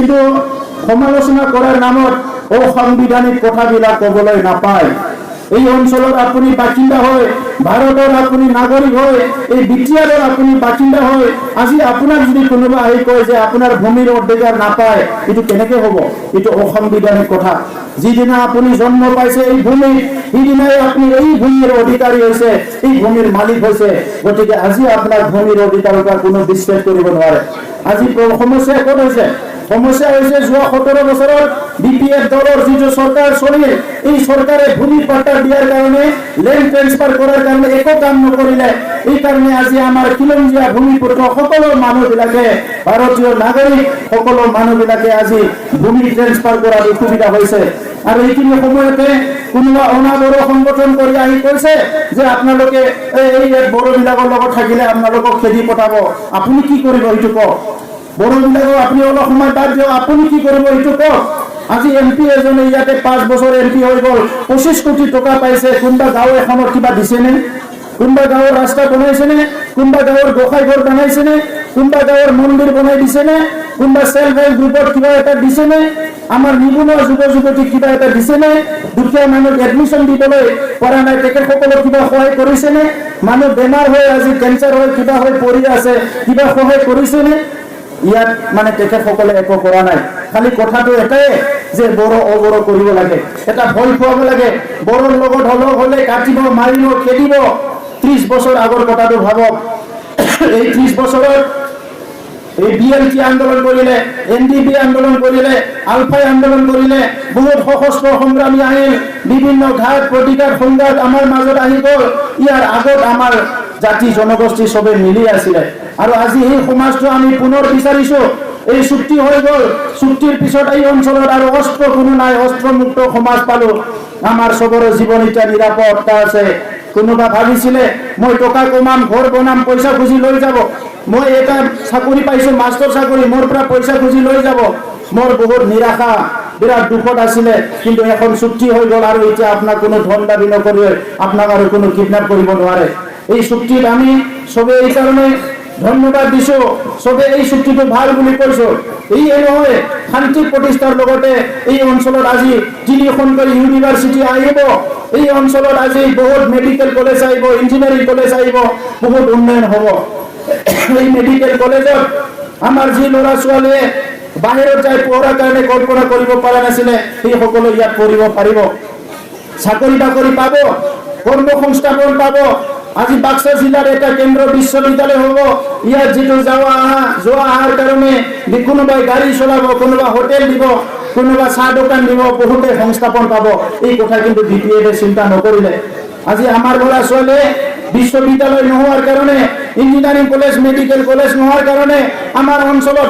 কিন্তু সমালোচনা কৰাৰ নামত অসাংবিধানিক কথাবিলাক ক'বলৈ নাপায়। এই অঞ্চলত আপুনি বাসিন্দা হয়, ভাৰতৰ আপুনি নাগৰিক হয়, এই বিটিআৰৰ আপুনি বাসিন্দা হয়, আজি আপোনাক যদি কোনোবা আহি কয় যে আপোনাৰ ভূমিৰ অধিকাৰ নাপায়, এইটো কেনেকৈ হ'ব? এইটো অসাংবিধানিক কথা। যিদিনা আপুনি জন্ম পাইছে এই ভূমি, সেইদিনাই আপুনি এই ভূমিৰ অধিকাৰী হৈছে, এই ভূমিৰ মালিক হৈছে। গতিকে আজি আপোনাৰ ভূমিৰ অধিকাৰৰ পৰা কোনো বিশ্বাস কৰিব নোৱাৰে। আজি সমস্যা ক'ত হৈছে? সমস্যা হৈছে যোৱা 17 বছৰত বিপিএফ দলৰ যিটো চৰকাৰ চলিল, এই চৰকাৰে ভূমি পাট্টা দিয়াৰ কাৰণে, লেণ্ড ট্ৰেন্সফাৰ কৰাৰ কাৰণে একো কাম নকৰিলে। এই কাৰণে আজি আমাৰ খিলঞ্জীয়া ভূমিপুত্ৰ সকলো মানুহবিলাকে, ভাৰতীয় নাগৰিক সকলো মানুহবিলাকে আজি ভূমি ট্ৰেন্সফাৰ কৰাৰ অসুবিধা হৈছে। আৰু এইখিনি সময়তে কোনোবা অনাবড়ো সংগঠন কৰি আহি কৈছে যে আপোনালোকে এই বড়োবিলাকৰ লগত থাকিলে আপোনালোকক খেদি পঠাব। আপুনি কি কৰিব এইটো কওক? বড়োবিলাকক আপুনি অলপ সময় বাদ দিয়ক, আপুনি কি কৰিব এইটো কওক? আজি MP এজনে ইয়াতে 5 বছৰ MP হৈ গ'ল, 25 কোটি টকা পাইছে। কোনোবা গাঁও এখনত কিবা দিছেনে? কোনোবা গাঁৱৰ ৰাস্তা বনাইছেনে? কোনোবা গাঁৱৰ গোসাঁই ঘৰ বনাইছেনে? কোনোবা গাঁৱৰ মন্দিৰ বনাই দিছেনে? কোনোবা সেল্ফ হেল্প গ্ৰুপত কিবা এটা দিছেনে? আমাৰ নিবনুৱা যুৱ যুৱতীক কিবা এটা দিছেনে? দুখীয়া মানুহক এডমিশ্যন দিবলৈ পৰা নাই, তেখেতসকলক কিবা সহায় কৰিছেনে? মানুহ বেমাৰ হৈ আজি কেঞ্চাৰ হৈ কিবা হৈ পৰি আছে, কিবা সহায় কৰিছেনে? ইয়াত মানে তেখেতসকলে একো কৰা নাই। খালি কথাটো এটাই যে বড়ো অবড়ো কৰিব লাগে, এটা ভয় খুৱাব লাগে। বড়োৰ লগত হলে কাটিব, মাৰিব, খেদিব। 30 বছৰ আগৰ কথাটো ভাবক। এই 30 বছৰত এই BLT আন্দোলন কৰিলে, NDP আন্দোলন কৰিলে, আলফাই আন্দোলন কৰিলে, বহুত সশস্ত্ৰ সংগ্ৰামী আহিল, বিভিন্ন ঘাট প্ৰতিঘাত সংঘাত আমাৰ মাজত আহি গ'ল। ইয়াৰ আগত আমাৰ জাতি জনগোষ্ঠী সবে মিলি আছিলে। আৰু আজি এই সমাজটো আমি পুনৰ বিচাৰিছো। এই চুক্তি হৈ গ'ল, চুক্তিৰ পিছত এই অঞ্চলত আৰু অস্ত্ৰ কোনো নাই, অস্ত্ৰমুক্ত সমাজ পালো। আমাৰ সবৰে জীৱন এতিয়া নিৰাপত্তা আছে। কোনোবা ভাবিছিলে মই টকা কমাম, ঘৰ বনাম, পইচা খুজি লৈ যাব, মই এটা চাকৰি পাইছো মাষ্টৰ চাকৰি, মোৰ পৰা পইচা খুজি লৈ যাব। মোৰ বহুত নিৰাশা, বিৰাট দুখত আছিলে। কিন্তু এখন চুক্তি হৈ গ'ল আৰু এতিয়া আপোনাক কোনো ধন দাবী নকৰি আপোনাক আৰু কোনো কিডনেপ কৰিব নোৱাৰে। এই চুক্তিত আমি সবে এই কাৰণে ধন্যবাদ দিছো, সবে এই চুক্তিটো ভাল বুলি কৈছো। এই নহয়, শান্তি প্ৰতিষ্ঠাৰ লগতে এই অঞ্চলত আজি 3খনকৈ ইউনিভাৰ্চিটি আহিব। এই অঞ্চলত আজি বহুত মেডিকেল কলেজ আহিব, ইঞ্জিনিয়াৰিং কলেজ আহিব, বহুত উন্নয়ন হ'ব। এই মেডিকেল কলেজত আমাৰ যি ল'ৰা ছোৱালীয়ে বাহিৰত যাই পঢ়াৰ কাৰণে কল্পনা কৰিব পৰা নাছিলে, সেই সকলো ইয়াত পঢ়িব পাৰিব, চাকৰি বাকৰি পাব, কৰ্মসংস্থাপন পাব। আজি বাক্সা জিলাৰ এটা কেন্দ্ৰীয় বিশ্ববিদ্যালয় হ'ব। ইয়াত যিটো যোৱা অহাৰ কাৰণে কোনোবাই গাড়ী চলাব, কোনোবা হোটেল দিব, কোনোবা চাহ দোকান দিব, বহুতে সংস্থাপন পাব। এই কথা কিন্তু BPF চিন্তা নকৰিলে। আজি আমাৰ ল'ৰা ছোৱালীয়ে বিশ্ববিদ্যালয় নোহোৱাৰ কাৰণে, ইঞ্জিনিয়াৰিং কলেজ, মেডিকেল কলেজ নোহোৱাৰ কাৰণে আমাৰ অঞ্চলত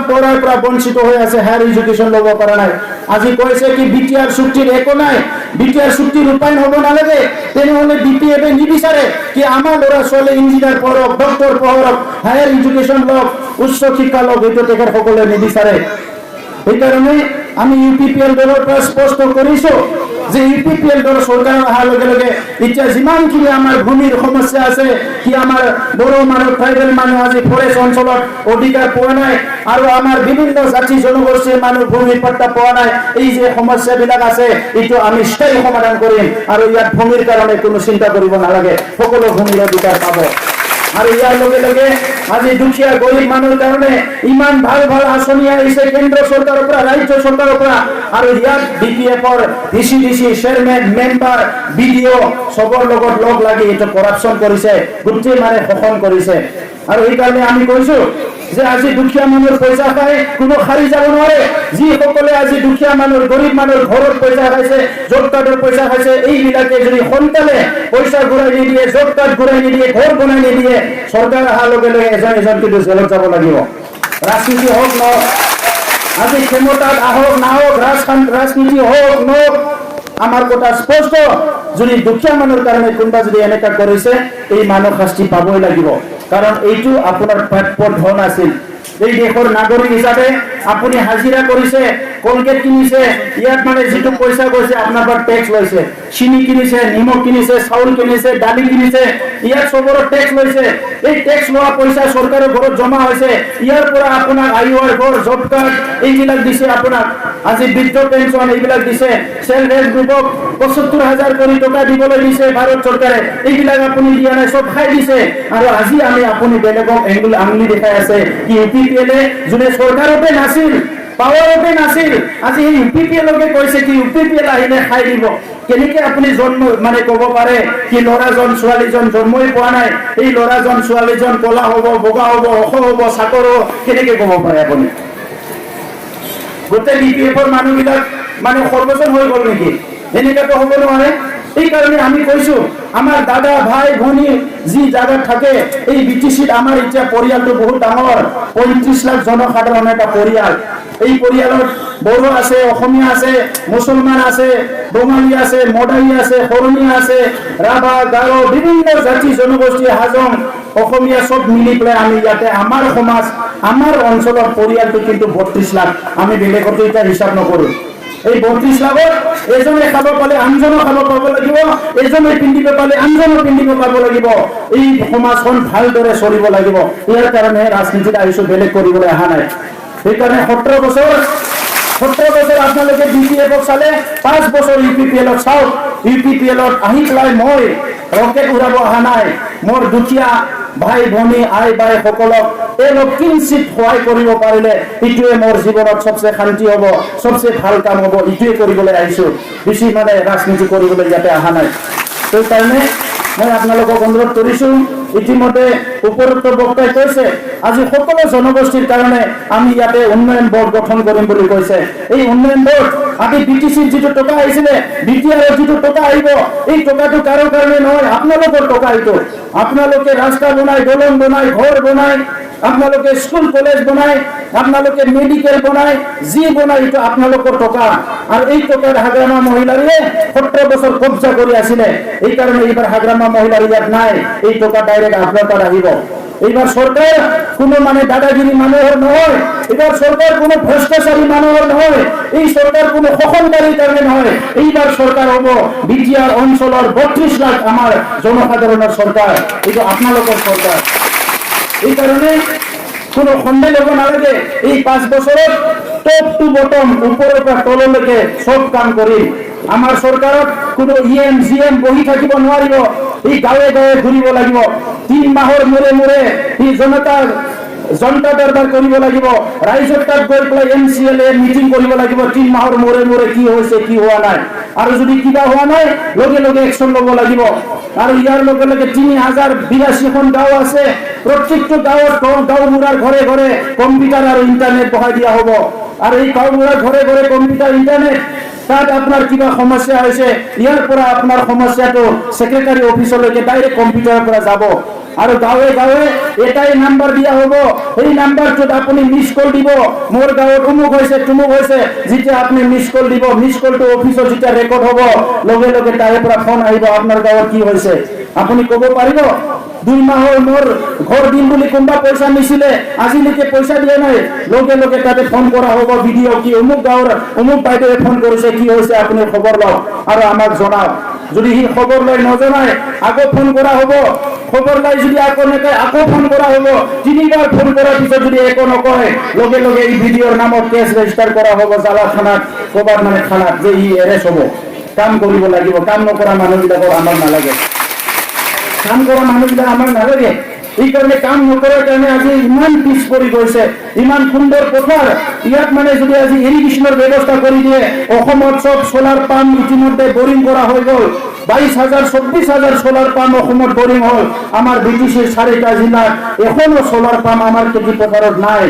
পঢ়াৰ পৰা বঞ্চিত হৈ আছে, হায়াৰ এডুকেশ্যন ল'ব পৰা নাই। আজি কৈছে কি BTR চুক্তিৰ একো নাই, BTR চুক্তি ৰূপায়ণ হ'ব নালাগে। তেনেহ'লে BPF নিবিচাৰে কি আমাৰ ল'ৰা ছোৱালী ইঞ্জিনিয়াৰ পঢ়ক, ডক্টৰ পঢ়ক, হায়াৰ এডুকেশ্যন লওক, উচ্চ শিক্ষা লওক, এইটো তেখেতসকলে নিবিচাৰে। সেইকাৰণে আমি UPPL দলৰ পৰা স্পষ্ট কৰিছো যে UPPL দল চৰকাৰ অহাৰ লগে লগে এতিয়া যিমানখিনি আমাৰ ভূমিৰ সমস্যা আছে, কি আমাৰ বড়ো মানুহ, ট্ৰাইবেল মানুহ আজি ফৰেষ্ট অঞ্চলত অধিকাৰ পোৱা নাই, আৰু আমাৰ বিভিন্ন জাতি জনগোষ্ঠীৰ মানুহ ভূমিৰ পাট্টা পোৱা নাই। এই যে সমস্যাবিলাক আছে, এইটো আমি স্থায়ী সমাধান কৰিম। আৰু ইয়াত ভূমিৰ কাৰণে কোনো চিন্তা কৰিব নালাগে, সকলো ভূমিৰ অধিকাৰ পাব। আৰু ইয়াৰ লগে লগে আজি দুখীয়া গৰীব মানুহৰ কাৰণে ইমান ভাল ভাল আঁচনি আহিছে কেন্দ্ৰ চৰকাৰৰ পৰা, ৰাজ্য চৰকাৰৰ পৰা। আৰু ইয়াত BPFৰ VCDC চেয়াৰমেন, মেম্বাৰ, BDO সবৰ লগত লগ লাগি এইটো কৰাপশ্যন কৰিছে, গোটেই মানে শোষণ কৰিছে। আৰু সেইকাৰণে আমি কৈছো যে আজি দুখীয়া মানুহৰ পইচা খাই কোনো সাৰি যাব নোৱাৰে। যিসকলে আজি দুখীয়া মানুহৰ, গৰীব মানুহৰ ঘৰত পইচা খাইছে, জব কাৰ্ডৰ পইচা খাইছে, এইবিলাকে যদি সোনকালে পইচা ঘূৰাই নিদিয়ে, জব কাৰ্ড ঘূৰাই নিদিয়ে, ঘৰ বনাই নিদিয়ে, চৰকাৰ অহাৰ লগে লগে এজন কিন্তু জেলত যাব লাগিব। ৰাজনীতি হওক নহওক, আজি ক্ষমতাত আহক নাহক, ৰাজনীতি হওক নহওক, আমাৰ কথা স্পষ্ট। যদি দুখীয়া মানুহৰ কাৰণে কোনোবা যদি এনেকা কৰিছে, এই মানুহ শাস্তি পাবই লাগিব। কাৰণ এইটো আপোনাৰ প্ৰাপ্য ধন আছিল। এই দেশৰ নাগৰিক হিচাপে আপুনি হাজিৰা কৰিছে, কলগেট কিনিছে, ইয়াত মানে যিটো পইচা গৈছে আপোনাৰ পৰা টেক্স লৈছে। চিনি কিনিছে, নিমখ কিনিছে, চাউল কিনিছে, দালি কিনিছে, ইয়াত চবৰে টেক্স লৈছে। এই টেক্স লোৱা পইচা চৰকাৰৰ ঘৰত জমা হৈছে। ইয়াৰ পৰা আপোনাক আয়ুৰ ঘৰ, জব কাৰ্ড এইবিলাক দিছে, আপোনাক আজি বৃদ্ধ পেঞ্চন এইবিলাক দিছে। সেলফ হেল্প গ্ৰুপক ৭৫,০০০ কোটি টকা দিবলৈ দিছে ভাৰত চৰকাৰে, এইবিলাক আপুনি দিয়া নাই, চব খাই দিছে। আৰু আজি আপুনি বেলেগক আঙুলি দেখাই আছে কি UPPL যোনে চৰকাৰতে নাছিল, পাৱাৰতে নাছিল, আজি এই UPPLকে কৈছে কি UPPL আহিলে খাই দিব। কেনেকে আপুনি জন্ম মানে ক'ব পাৰে কি ল'ৰাজন ছোৱালীজন জন্মই পোৱা নাই, এই ল'ৰাজন ছোৱালীজন ক'লা হ'ব, বগা হ'ব, ওখ হ'ব, চাকৰ হ'ব, কেনেকে ক'ব পাৰে আপুনি? গোটেই BPF মানুহবিলাক মানে সৰ্বজন হৈ গ'ল নেকি? এনেকাতো হ'ব নোৱাৰে। এই কাৰণে আমি কৈছো আমাৰ দাদা ভাই ভনী যি জায়গা থাকে এই BTCত আমাৰ এতিয়া পৰিয়ালটো বহুত ডাঙৰ, ৩৫ লাখ জনসাধাৰণ এটা পৰিয়াল। এই পৰিয়ালত বড়ো আছে, অসমীয়া আছে, মুছলমান আছে, বঙালী আছে, মদাৰী আছে, শৰণীয়া আছে, ৰাভা, গাৰো, বিভিন্ন জাতি জনগোষ্ঠী, হাজং, অসমীয়া চব মিলি পেলাই আমি ইয়াতে আমাৰ সমাজ, আমাৰ অঞ্চলৰ পৰিয়ালটো কিন্তু ৩২ লাখ। আমি বেলেগতো এতিয়া হিচাপ নকৰো। এই ৩২ লাখত এজনে খাব পালে আনজনো খাব পাব লাগিব, এজনে পিন্ধিব পালে আনজনো পিন্ধিব পাব লাগিব। এই সমাজখন ভালদৰে চলিব লাগিব। ইয়াৰ কাৰণে ৰাজনীতিত আহিছো, বেলেগ কৰিবলৈ অহা নাই। সেইকাৰণে ১৭ বছৰ আপোনালোকে BPFক চালে, ৫ বছৰ UPPLক চাওক। UPPLত আহি পেলাই মই ৰকেট উৰাব অহা নাই। মোৰ দুখীয়া ভাই ভনী আই বাই সকলক অলপ কিঞ্চিত সহায় কৰিব পাৰিলে এইটোৱে মোৰ জীৱনত সবচে শান্তি হ'ব, সবচে ভাল কাম হ'ব। এইটোৱে কৰিবলৈ আহিছো, বেছি মানে ৰাজনীতি কৰিবলৈ ইয়াতে অহা নাই। সেইকাৰণে মই আপোনালোকক অনুৰোধ কৰিছো, ইতিমধ্যে উপৰোক্ত বক্তাই কৈছে আজি সকলো জনগোষ্ঠীৰ কাৰণে আমি ইয়াতে উন্নয়ন বোৰ্ড গঠন কৰিম বুলি কৈছে। এই উন্নয়ন বোৰ্ড আমি BTCৰ যিটো টকা আহিছিলে, BTRৰ যিটো টকা আহিব, এই টকাটো কাৰো কাৰণে নহয়, আপোনালোকৰ টকা। এইটো আপোনালোকে ৰাস্তা বনাই, দলং বনাই, ঘৰ বনাই, আপোনালোকে স্কুল কলেজ বনাই, আপোনালোকে মেডিকেল বনাই, যি বনাই এইটো আপোনালোকৰ টকা। আৰু এই টকাৰ হাগ্ৰামা মহিলাৰে ১৭ বছৰ কব্জা কৰি আছিলে। এই কাৰণে এইবাৰ হাগ্ৰামা মহিলাৰ ইয়াত নাই, এই টকা ডাইৰেক্ট আপনাৰ তাত আহিব। এইবাৰ চৰকাৰ কোনো মানে দাদাগিৰি মানুহৰ নহয়, এইবাৰ চৰকাৰ কোনো ভ্ৰষ্টাচাৰী মানুহৰ নহয়, এই চৰকাৰ কোনো শোষণকাৰীৰ কাৰণে নহয়। এইবাৰ চৰকাৰ হ'ব BTR অঞ্চলৰ ৩২ লাখ আমাৰ জনসাধাৰণৰ চৰকাৰ, এইটো আপোনালোকৰ চৰকাৰ। এই কাৰণে কোনো সন্দেহ ল'ব নালাগে। এই ৫ বছৰত টপ টু বটম, ওপৰৰ পৰা তললৈকে চব কাম কৰিম। আমাৰ চৰকাৰত কোনো EM GM বহি থাকিব নোৱাৰিব। এই গাঁৱে গাঁৱে ঘূৰিব লাগিব। ৩ মাহৰ মূৰে মূৰে এই জনতা দৰবাৰ কৰিব লাগিব। ৰাইজৰ তাত গৈ পেলাই MCLA মিটিং কৰিব লাগিব। ৩ মাহৰ মূৰে মূৰে কি হৈছে, কি হোৱা নাই, আৰু যদি কিবা হোৱা নাই লগে লগে একশ্যন ল'ব লাগিব। আৰু ইয়াৰ লগে লগে ৩,০৮২খন গাঁও আছে। প্ৰত্যেকটো গাঁৱত গাঁওবুঢ়াৰ ঘৰে ঘৰে কম্পিউটাৰ আৰু ইণ্টাৰনেট বহাই দিয়া হ'ব। আৰু এই গাঁওবুঢ়াৰ ঘৰে ঘৰে কম্পিউটাৰ ইণ্টাৰনেট, তাত আপোনাৰ কিবা সমস্যা হৈছে, ইয়াৰ পৰা আপোনাৰ সমস্যাটো সেক্ৰেটাৰী অফিচলৈকে ডাইৰেক্ট কম্পিউটাৰৰ পৰা যাব। আৰু গাঁৱে গাঁৱে এটাই নাম্বাৰ দিয়া হ'ব। এই নাম্বাৰটোত আপুনি মিছ কল দিব, মোৰ গাঁৱত অমুক হৈছে তুমুক হৈছে। যেতিয়া আপুনি মিছ কল দিব, মিছ কলটো অফিচত যেতিয়া ৰেকৰ্ড হ'ব, লগে লগে তাৰে পৰা ফোন আহিব আপোনাৰ গাঁৱত কি হৈছে। আপুনি ক'ব পাৰিব 2 মাহৰ মোৰ ঘৰ দিম বুলি কোনোবা পইচা নিছিলে, আজিলৈকে পইচা দিয়া নাই। লগে লগে তাতে ফোন কৰা হ'ব, ভিডিঅ' কি অমুক গাঁৱৰ অমুক বাইদেৱে ফোন কৰিছে, কি হৈছে আপুনি খবৰ লওক আৰু আমাক জনাওক। যদি সি খবৰ লৈ নজনায় আকৌ ফোন কৰা হ'ব। খবৰ লৈ যদি আকৌ নকয় আকৌ ফোন কৰা হ'ব। 3বাৰ ফোন কৰাৰ পিছত যদি একো নকয়, লগে লগে এই ভিডিঅ'ৰ নামত কেছ ৰেজিষ্টাৰ কৰা হ'ব জালা থানাত, ক'বাত মানে থানাত, যে ই এৰেষ্ট হ'ব। কাম কৰিব লাগিব। কাম নকৰা মানুহবিলাকৰ আমাক নালাগে, কাম কৰা মানুহবিলাক আমাক নালাগে। এই কাৰণে কাম নকৰাৰ কাৰণে আজি ইমান পিছ পৰি গৈছে। ইমান সুন্দৰ পথাৰ, ইয়াত মানে যদি আজি ইৰিগেশ্যনৰ ব্যৱস্থা কৰি দিয়ে, অসমত চব সোলাৰ পাম্প ইতিমধ্যে বৰিং কৰা হৈ গ'ল। 22,000 24,000 সোলাৰ পাম্প অসমত বৰিং হল। আমাৰ BTCৰ 4টা জিলাত এখনো সোলাৰ পাম্প আমাৰ খেতি পথাৰত নাই।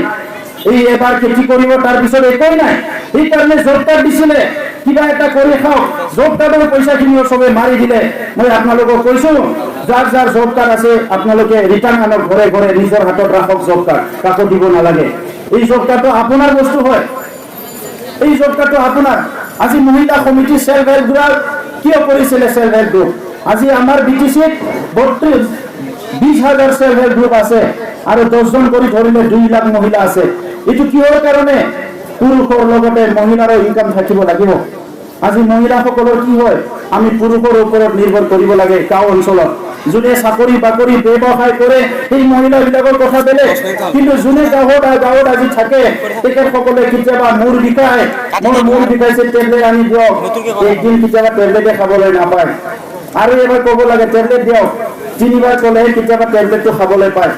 এই এবাৰ খেতি কৰিব, তাৰ পিছত একোই নাই। এই কাৰণে জব কাৰ্ড দিছিলে, কিবা এটা কৰি খাওক। জব কাৰ্ডৰ পইচাখিনিও চবে মাৰি দিলে। মই আপোনালোকক কৈছো, যাৰ যাৰ জব কাৰ্ড আছে আপোনালোকে ৰিটাৰ্ণ আনক, ঘৰে ঘৰে নিজৰ হাতত ৰাখক জব কাৰ্ড, কাকো দিব নালাগে। এই জব কাৰ্ডটো আপোনাৰ বস্তু হয়, এই জব কাৰ্ডটো আপোনাৰ। আজি মহিলা সমিতি সেলফ হেল্প গ্ৰুপ কিয় কৰিছিলে? সেলফ হেল্প গ্ৰুপ আজি আমাৰ BTCত 20,000 সেলফ হেল্প গ্ৰুপ আছে আৰু 10জন কৰি ধৰিলে 2 লাখ মহিলা আছে। এইটো কিহৰ কাৰণে? পুৰুষৰ লগতে মহিলাৰো ইনকাম থাকিব লাগিব। আজি মহিলাসকলৰ কি হয়, আমি পুৰুষৰ ওপৰত নিৰ্ভৰ কৰিব লাগে। গাঁও অঞ্চলত যোনে চাকৰি বাকৰি ব্যৱসায় কৰে সেই মহিলাবিলাকৰ কথা বেলেগ, কিন্তু যোনে গাঁৱত আজি থাকে তেখেতসকলে কেতিয়াবা মূৰ বিষায়, মূৰ বিষাইছে টেবলেট আনি দিয়ক, একদিন কেতিয়াবা টেবলেটে খাবলৈ নাপায়, আৰু এবাৰ ক'ব লাগে টেবলেট দিয়ক, 3 বাৰ ক'লেহে কেতিয়াবা টেবলেটটো খাবলৈ পায়।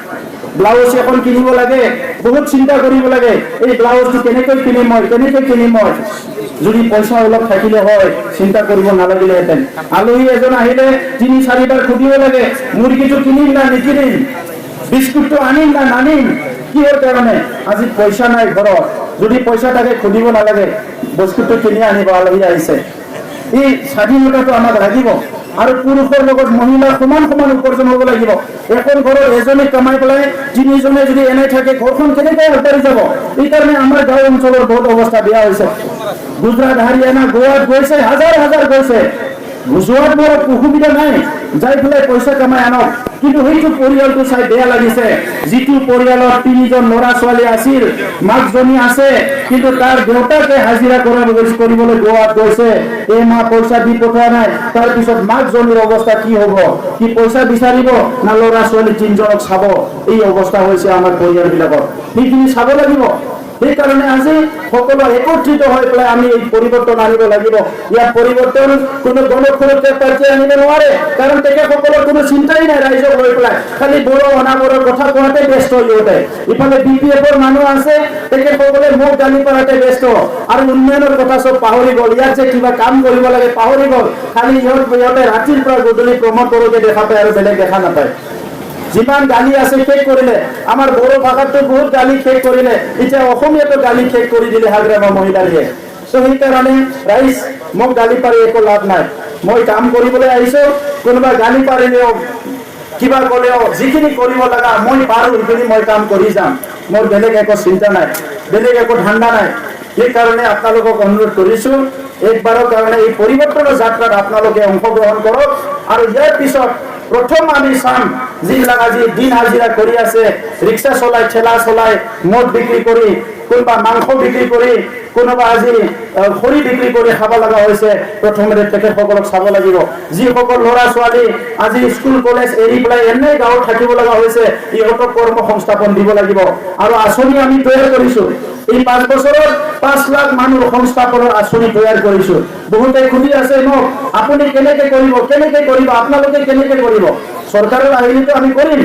ব্লাউজ এখন কিনিব লাগে, বহুত চিন্তা কৰিব লাগে, এই ব্লাউজটো কেনেকৈ কিনিম মই। যদি পইচা অলপ থাকিলে হয় চিন্তা কৰিব নালাগিলেহেঁতেন। আলহী এজন আহিলে 3-4 বাৰ সুধিব লাগে, মুৰ্গীটো কিনিম না নিকিনিম, বিস্কুটটো আনিম না নানিম, কিহৰ কাৰণে? আজি পইচা নাই ঘৰত, যদি পইচা থাকে সুধিব নালাগে, বস্তুটো কিনি আনিব, আলহী আহিছে। এই স্বাধীনতাটো আমাক লাগিব, আৰু পুৰুষৰ লগত মহিলা সমান উপাৰ্জন হ'ব লাগিব। এখন ঘৰত এজনে কামাই পেলাই 3জনে যদি এনে থাকে ঘৰখন কেনেকৈ আগবাঢ়ি যাব? এইকাৰণে আমাৰ গাঁও অঞ্চলৰ বহুত অৱস্থা বেয়া হৈছে। গুজৰাট, হাৰিয়ানা, গোৱাত গৈছে, হাজাৰ গৈছে, যোৱাত বৰ অসুবিধা নাই, যাই পেলাই পইচা কামাই আনক। কিন্তু সেইটো পৰিয়ালটো চাই বেয়া লাগিছে, যিটো পৰিয়ালত 3জন ল'ৰা ছোৱালী আছিল, মাকজনী আছে, কিন্তু তাৰ দেউতাকে হাজিৰা কৰিবলৈ গোৱাত গৈছে, মাহ পইচা দি পঠোৱা নাই। তাৰ পিছত মাকজনীৰ অৱস্থা কি হ'ব? কি পইচা বিচাৰিব না ল'ৰা ছোৱালী 3জনক চাব? এই অৱস্থা হৈছে আমাৰ পৰিয়ালবিলাকৰ, সেইখিনি চাব লাগিব। সেইকাৰণে আজি সকলো একত্ৰিত হৈ পেলাই আমি এই পৰিৱৰ্তন আনিব লাগিব। ইয়াৰ পৰিৱৰ্তন কোনো গণসুৰক্ষা পাৰ্টীয়ে আনিব নোৱাৰে, কাৰণ তেখেতসকলৰ কোনো চিন্তাই নাই ৰাইজক লৈ পেলাই, খালি বড়ো অনাবৰৰ কথা কোৱাতে ব্যস্ত সিহঁতে। ইফালে BPFৰ মানুহ আছে, তেখেতসকলে মোক গালি পাৰাতে ব্যস্ত, আৰু উন্নয়নৰ কথা চব পাহৰি গ'ল। ইয়াত যে কিবা কাম কৰিব লাগে পাহৰি গ'ল, খালি সিহঁতে ৰাতিৰ পৰা গধূলি প্ৰমোট কৰোঁতে দেখা পায় আৰু বেলেগ দেখা নাপায়। যিমান গালি আছে শেষ কৰিলে, আমাৰ বড়ো ভাষাতো বহুত গালি শেষ কৰিলে, এতিয়া অসমীয়াতো গালি শেষ কৰি দিলে হাগ্ৰামা মহিলাৰীয়ে। তো সেইকাৰণে ৰাইজ, মোক গালি পাৰি একো লাভ নাই, মই কাম কৰিবলৈ আহিছো। কোনোবা গালি পাৰিলেও কিবা ক'লেও যিখিনি কৰিব লগা মই পাৰোঁ সেইখিনি মই কাম কৰি যাম, মোৰ বেলেগ একো চিন্তা নাই, বেলেগ একো ধান্দা নাই। সেইকাৰণে আপোনালোকক অনুৰোধ কৰিছোঁ, একবাৰৰ কাৰণে এই পৰিৱৰ্তনৰ যাত্ৰাত আপোনালোকে অংশগ্ৰহণ কৰক। আৰু ইয়াৰ পিছত প্ৰথম আমি চাম, যিবিলাক আজি দিন হাজিৰা কৰি আছে, ৰিক্সা চলাই, ঠেলা চলাই, মদ বিক্ৰী কৰি, কোনোবা মাংস বিক্ৰী কৰি, কোনোবা আজি খৰি বিক্ৰী কৰি খাব লগা হৈছে, প্ৰথমতে তেখেতসকলক চাব লাগিব। যিসকল ল'ৰা ছোৱালী আজি স্কুল কলেজ এৰি পেলাই এনেই গাঁৱত থাকিব লগা হৈছে, ইহঁতক কৰ্ম সংস্থাপন দিব লাগিব। আৰু আঁচনি আমি তৈয়াৰ কৰিছোঁ, এই 5 বছৰত 5 লাখ মানুহ সংস্থাপনৰ আঁচনি তৈয়াৰ কৰিছোঁ। বহুতে সুধি আছে মোক, আপুনি কেনেকে কৰিব, আপোনালোকে কেনেকে কৰিব? চৰকাৰৰ আহিলেতো আমি কৰিম,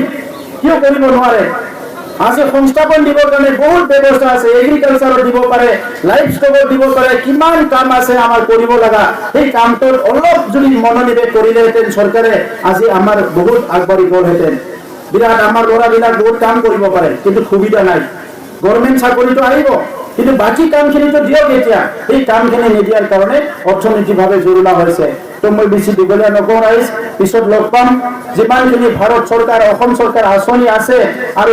কিয় কৰিব নোৱাৰে? আজি সংস্থাপন দিবৰ কাৰণে বহুত ব্যৱস্থা আছে, এগ্ৰিকালচাৰত দিব পাৰে, লাইফ ষ্টকত দিব পাৰে, কিমান কাম আছে আমাৰ কৰিব লগা। সেই কামটোত অলপ যদি মনোনিৱেশ কৰিলেহেঁতেন চৰকাৰে, আজি আমাৰ বহুত আগবাঢ়ি গ'লহেঁতেন। বিৰাট আমাৰ ল'ৰাবিলাক বহুত কাম কৰিব পাৰে, কিন্তু সুবিধা নাই। গভৰ্ণমেণ্ট চাকৰিটো আহিব, কিন্তু বাকী কামখিনিতো দিয়ক। এতিয়া এই কামখিনি নিদিয়াৰ কাৰণে অৰ্থনৈতিকভাৱে জৰুলা হৈছে। তো মই বেছি দীঘলীয়া নকওঁ ৰাইজ, পিছত লগ পাম। যিমানখিনি ভাৰত চৰকাৰ, অসম চৰকাৰ আঁচনি আছে, আৰু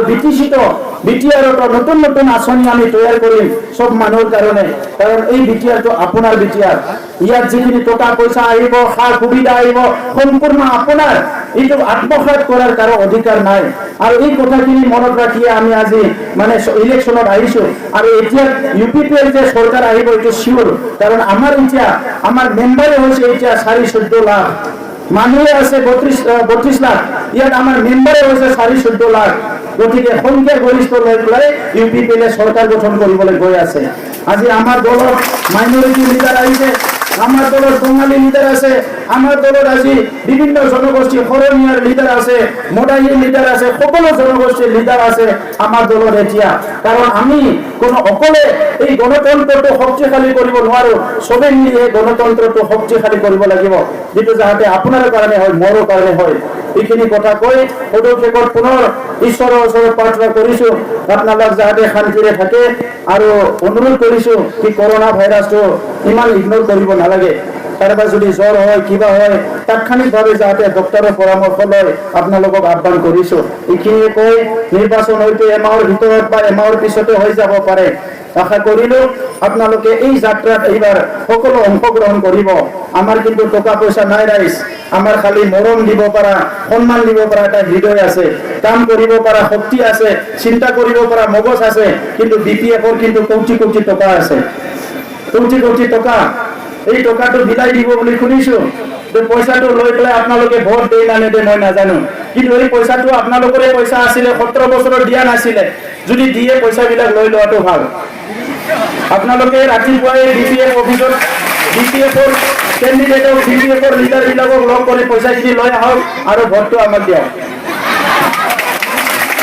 BTRতো নতুন আঁচনি আমি তৈয়াৰ কৰিম চব মানুহৰ কাৰণে, কাৰণ এই BTRটো আপোনাৰ BTR। ইয়াত যিখিনি টকা পইচা আহিব, সা সুবিধা আহিব, সম্পূৰ্ণ আপোনাৰ। এইটো আত্মসাৎ কৰাৰ কাৰো অধিকাৰ নাই। আৰু এই কথাখিনি মনত ৰাখিয়ে আমি আজি মানে ইলেকশ্যনত আহিছোঁ। আৰু এতিয়া UPPৰ যে চৰকাৰ আহিব এইটো চিয়ৰ, কাৰণ আমাৰ মেম্বাৰে হৈছে এতিয়া 14 লাখ, মানুহে আছে 32 লাখ, ইয়াত আমাৰ মেম্বাৰে হৈছে 14 লাখ। গতিকে সংখ্যা গৰিষ্ঠ লৈ পেলাই UPPলে চৰকাৰ গঠন কৰিবলৈ গৈ আছে। আজি আমাৰ দলত মাইনৰিটি লিডাৰ আহিছে, আমাৰ দলত বঙালী লিডাৰ আছে, আমাৰ দলত আজি বিভিন্ন জনগোষ্ঠী, শৰণীয়াৰ লিডাৰ আছে, মদাহীৰ লিডাৰ আছে, সকলো জনগোষ্ঠীৰ লিডাৰ আছে আমাৰ দলত এতিয়া। কাৰণ আমি কোনো অকলে এই গণতন্ত্ৰটো শক্তিশালী কৰিব নোৱাৰোঁ, চবে মিলি এই গণতন্ত্ৰটো শক্তিশালী কৰিব লাগিব, যিটো যাতে আপোনাৰ কাৰণে হয়, মোৰো কাৰণে হয়। এইখিনি কথা কৈ পদক্ষেপত পুনৰ ঈশ্বৰৰ ওচৰত প্ৰাৰ্থনা কৰিছোঁ, আপোনালোক যাতে শান্তিৰে থাকে। আৰু অনুৰোধ কৰিছোঁ কি কৰোনা ভাইৰাছটো ইমান ইগনোৰ কৰিব নালাগে। কাৰোবাৰ যদি জ্বৰ হয়, কিবা হয়, তাৎক্ষণিকভাৱে যাতে ডক্টৰৰ পৰামৰ্শ লৈ আপোনালোকক আহ্বান কৰিছোঁ। এইখিনিয়ে কৈ নিৰ্বাচন হয়তো এমাহৰ ভিতৰত বা এমাহৰ পিছতে হৈ যাব পাৰে। আশা কৰিলো আপোনালোকে এই যাত্ৰাত এইবাৰ সকলো অংশগ্ৰহণ কৰিব। আমাৰ কিন্তু টকা পইচা নাই ৰাইজ, আমাৰ খালি মৰম দিব পৰা, সন্মান দিব পৰা এটা হৃদয় আছে, কাম কৰিব পৰা শক্তি আছে, চিন্তা কৰিব পৰা মগজ আছে। কিন্তু বিপিএফৰ কিন্তু কোটি কোটি টকা আছে, কোটি কোটি টকা। এই টকাটো বিলাই দিব বুলি শুনিছো। পইচাটো লৈ পেলাই আপোনালোকে ভোট দিয়ে না নেদে মই নাজানো, কিন্তু এই পইচাটো আপোনালোকৰে পইচা আছিলে, 17 বছৰত দিয়া নাছিলে। যদি দিয়ে পইচাবিলাক লৈ লোৱাটো ভাল। আপোনালোকে ৰাতিপুৱাই বিপিএফ অফিচত বিপিএফৰ কেণ্ডিডেটক, বিপিএফৰ লিডাৰবিলাকক লগ কৰি পইচাখিনি লৈ আহক আৰু ভোটটো আমাক দিয়ক।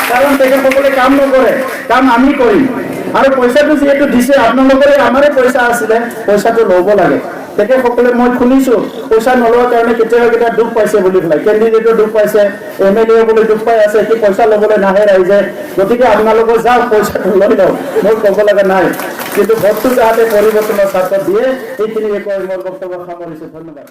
কাৰণ তেখেতসকলে কাম নকৰে, কাম আমি কৰিম। আৰু পইচাটো যিহেতু দিছে আপোনালোকৰে, আমাৰে পইচা আছিলে, পইচাটো ল'ব লাগে। তেখেতসকলে মই শুনিছো পইচা নলোৱাৰ কাৰণে কেতিয়াবা কেতিয়াবা দুখ পাইছে বুলি পেলাই, কেণ্ডিডেটৰ দুখ পাইছে, MLA বোলে দুখ পাই আছে, কি পইচা ল'বলৈ নাহে ৰাইজে। গতিকে আপোনালোকৰ যাওক, পইচাটো লৈ লওক, মোৰ ক'ব লগা নাই। কিন্তু ভোটটো যাতে পৰিৱৰ্তনৰ স্বাৰ্থত দিয়ে, এইখিনি মোৰ বক্তব্য সামৰিছো। ধন্যবাদ।